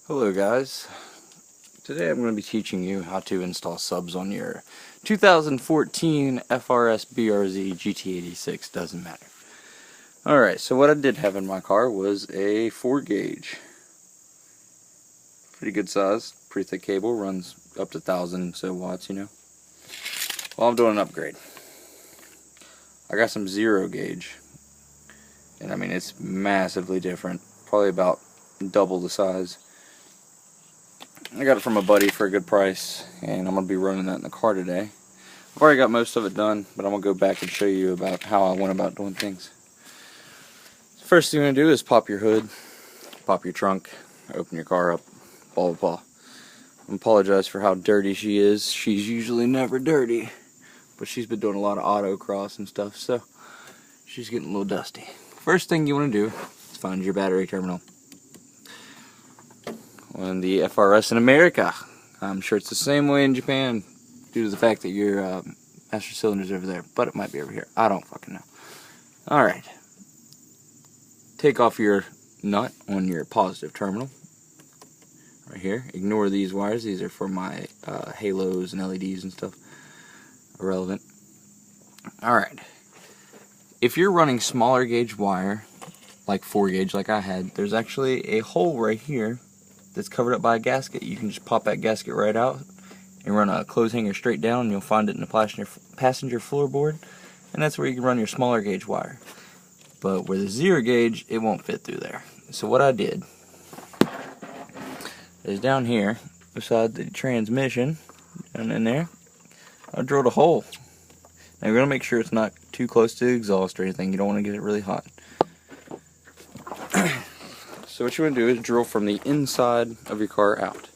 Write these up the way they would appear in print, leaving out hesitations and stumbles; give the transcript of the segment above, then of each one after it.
Hello guys, today I'm going to be teaching you how to install subs on your 2014 FRS BRZ GT86, doesn't matter. Alright, so what I did have in my car was a 4 gauge. Pretty good size, pretty thick cable, runs up to 1000 so watts, you know. Well, I'm doing an upgrade. I got some 0 gauge, and I mean it's massively different, probably about double the size. I got it from a buddy for a good price, and I'm going to be running that in the car today. I've already got most of it done, but I'm going to go back and show you about how I went about doing things. First thing you're going to do is pop your hood, pop your trunk, open your car up, blah blah blah. I apologize for how dirty she is. She's usually never dirty, but she's been doing a lot of autocross and stuff, so she's getting a little dusty. First thing you want to do is find your battery terminal. On the FRS in America. I'm sure it's the same way in Japan due to the fact that your master cylinder's over there, but it might be over here. I don't fucking know. Alright. Take off your nut on your positive terminal. Right here. Ignore these wires. These are for my halos and LEDs and stuff. Irrelevant. Alright. If you're running smaller gauge wire, like 4 gauge like I had, there's actually a hole right here that's covered up by a gasket. You can just pop that gasket right out and run a clothes hanger straight down, and you'll find it in the passenger floorboard, and that's where you can run your smaller gauge wire. But where the 0 gauge, it won't fit through there. So what I did is down here beside the transmission, down in there, I drilled a hole. Now you're going to make sure it's not too close to the exhaust or anything. You don't want to get it really hot. So what you want to do is drill from the inside of your car out.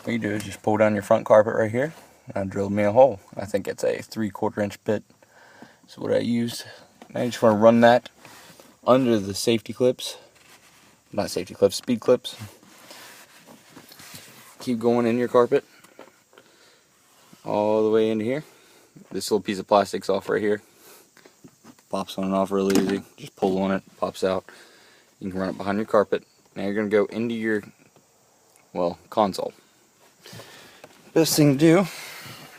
What you do is just pull down your front carpet right here. I drilled me a hole. I think it's a 3/4 inch bit. So what I used, I just want to run that under the safety clips. Not safety clips, speed clips. Keep going in your carpet. All the way into here. This little piece of plastic's off right here. Pops on and off really easy. Just pull on it, pops out. You can run it behind your carpet. Now you're going to go into your, console. Best thing to do,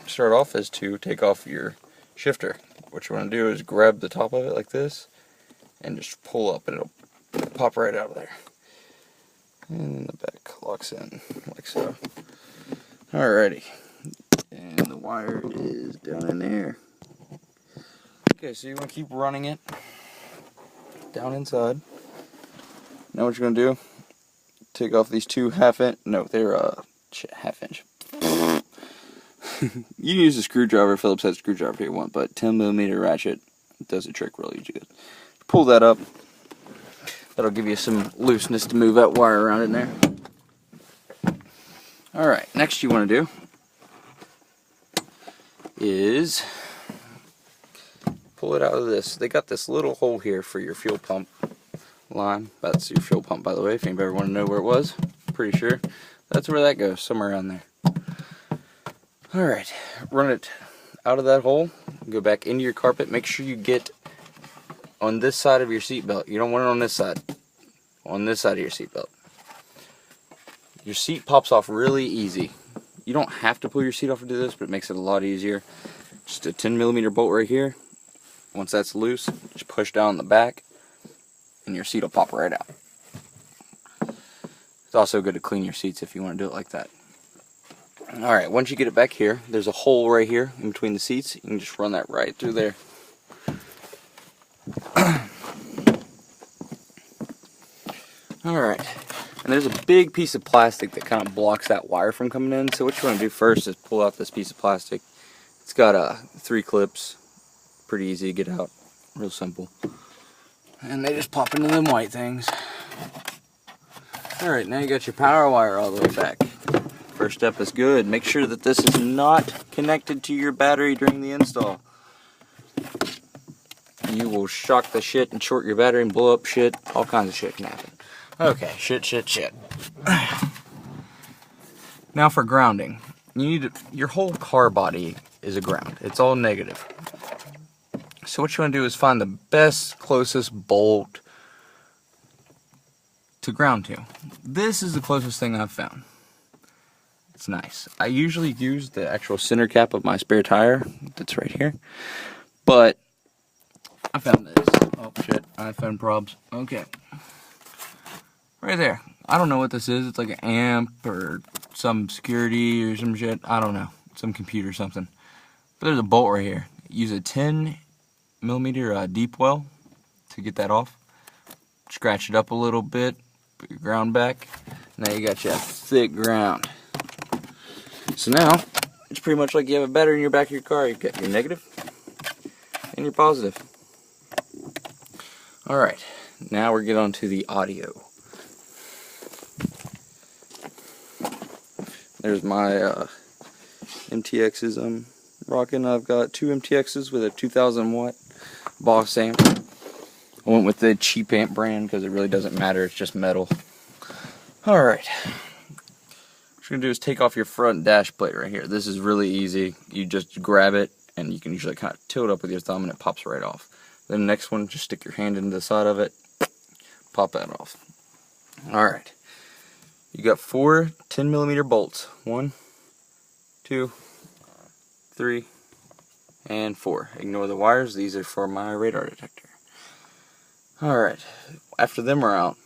start off, is to take off your shifter. What you want to do is grab the top of it like this, and just pull up, and it'll pop right out of there. And then the back locks in, like so. Alrighty. And the wire is down in there. Okay, so you want to keep running it down inside. Now what you're going to do, take off these two half-inch, no, they're half-inch. You can use a screwdriver, Phillips head screwdriver if you want, but 10mm ratchet does the trick really good. Pull that up. That'll give you some looseness to move that wire around in there. Alright, next you want to do is pull it out of this. They got this little hole here for your fuel pump line. That's your fuel pump, by the way, if anybody want to know where it was. Pretty sure that's where that goes, somewhere around there. Alright, run it out of that hole, go back into your carpet. Make sure you get on this side of your seatbelt. You don't want it on this side. On this side of your seatbelt. Your seat pops off really easy. You don't have to pull your seat off to do this, but it makes it a lot easier. Just a 10mm bolt right here. Once that's loose, just push down on the back, and your seat will pop right out. It's also good to clean your seats if you want to do it like that. Alright, once you get it back here, there's a hole right here in between the seats. You can just run that right through there. Alright, and there's a big piece of plastic that kind of blocks that wire from coming in. So what you want to do first is pull out this piece of plastic. It's got 3 clips. Pretty easy to get out. Real simple. And they just pop into them white things. Alright, now you got your power wire all the way back. First step is good. Make sure that this is not connected to your battery during the install. You will shock the shit and short your battery and blow up shit. All kinds of shit can happen. Okay, shit. Now for grounding. You need your whole car body is a ground. It's all negative. So what you want to do is find the best, closest bolt to ground to. This is the closest thing I've found. It's nice. I usually use the actual center cap of my spare tire that's right here, but I found this. Oh shit, I found probs. Okay. Right there. I don't know what this is. It's like an amp or some security or some shit. I don't know. Some computer or something. But there's a bolt right here. Use a 10mm deep well to get that off. Scratch it up a little bit. Put your ground back. Now you got your thick ground. So now, it's pretty much like you have a battery in your back of your car. You've got your negative and your positive. Alright, now we're getting on to the audio. There's my MTXs I'm rocking. I've got two MTXs with a 2000 watt Boss amp. I went with the cheap amp brand because it really doesn't matter, it's just metal. Alright, what you're going to do is take off your front dash plate right here. This is really easy. You just grab it and you can usually kind of tilt it up with your thumb and it pops right off. Then the next one, just stick your hand into the side of it, pop that off. Alright. You got 4 10mm bolts. 1, 2, 3, and 4. Ignore the wires, these are for my radar detector. Alright, after them are out,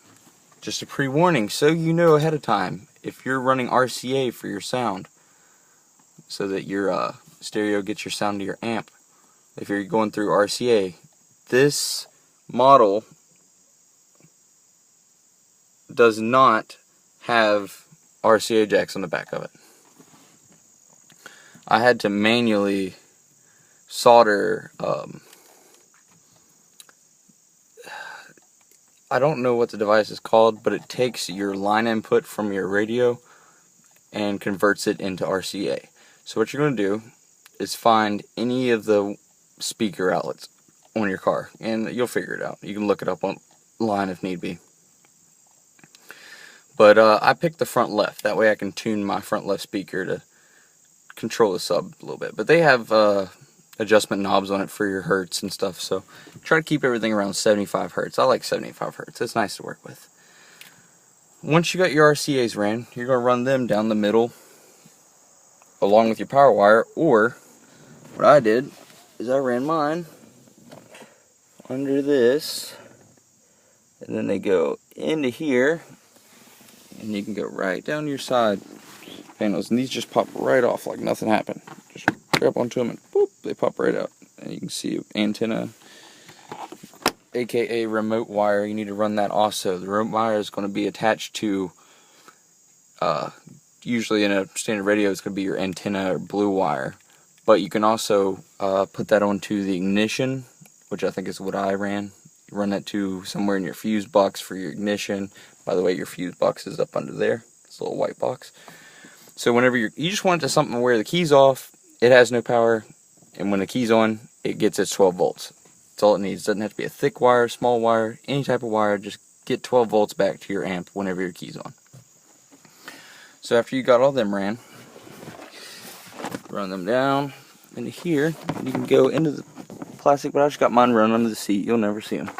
just a pre-warning so you know ahead of time if you're running RCA for your sound so that your stereo gets your sound to your amp. If you're going through RCA, this model does not have RCA jacks on the back of it. I had to manually solder I don't know what the device is called, but it takes your line input from your radio and converts it into RCA. So what you're going to do is find any of the speaker outlets on your car and you'll figure it out. You can look it up online if need be. But I picked the front left. That way I can tune my front left speaker to control the sub a little bit. But they have adjustment knobs on it for your hertz and stuff. So try to keep everything around 75 hertz. I like 75 hertz. It's nice to work with. Once you got your RCAs ran, you're going to run them down the middle along with your power wire. Or what I did is I ran mine under this. And then they go into here. And you can go right down your side panels, and these just pop right off like nothing happened. Just grab onto them and boop, they pop right out. And you can see antenna, aka remote wire. You need to run that also. The remote wire is going to be attached to, usually in a standard radio, it's going to be your antenna or blue wire. But you can also put that onto the ignition, which I think is what I ran. You run that to somewhere in your fuse box for your ignition. By the way, your fuse box is up under there. It's a little white box. So whenever you just want it to something where the key's off, it has no power, and when the key's on, it gets its 12 volts. That's all it needs. It doesn't have to be a thick wire, small wire, any type of wire. Just get 12 volts back to your amp whenever your key's on. So after you got all them ran, run them down into here, and you can go into the plastic, but I just got mine run under the seat. You'll never see them.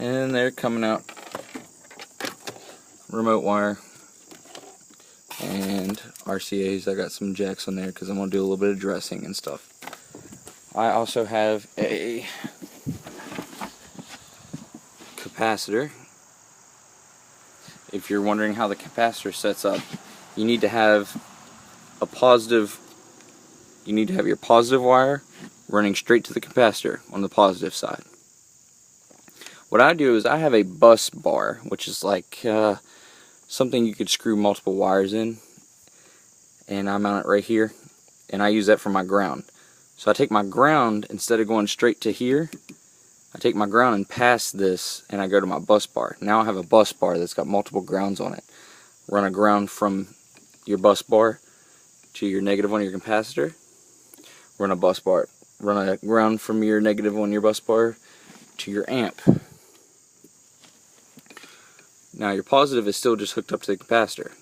And they're coming out remote wire and RCAs. I got some jacks on there because I'm going to do a little bit of dressing and stuff. I also have a capacitor. If you're wondering how the capacitor sets up, you need to have a positive, you need to have your positive wire running straight to the capacitor on the positive side. What I do is I have a bus bar, which is like something you could screw multiple wires in, and I mount it right here, and I use that for my ground. So I take my ground, instead of going straight to here, I take my ground and pass this, and I go to my bus bar. Now I have a bus bar that's got multiple grounds on it. Run a ground from your bus bar to your negative on your capacitor. Run a bus bar. Run a ground from your negative on your bus bar to your amp. Now your positive is still just hooked up to the capacitor.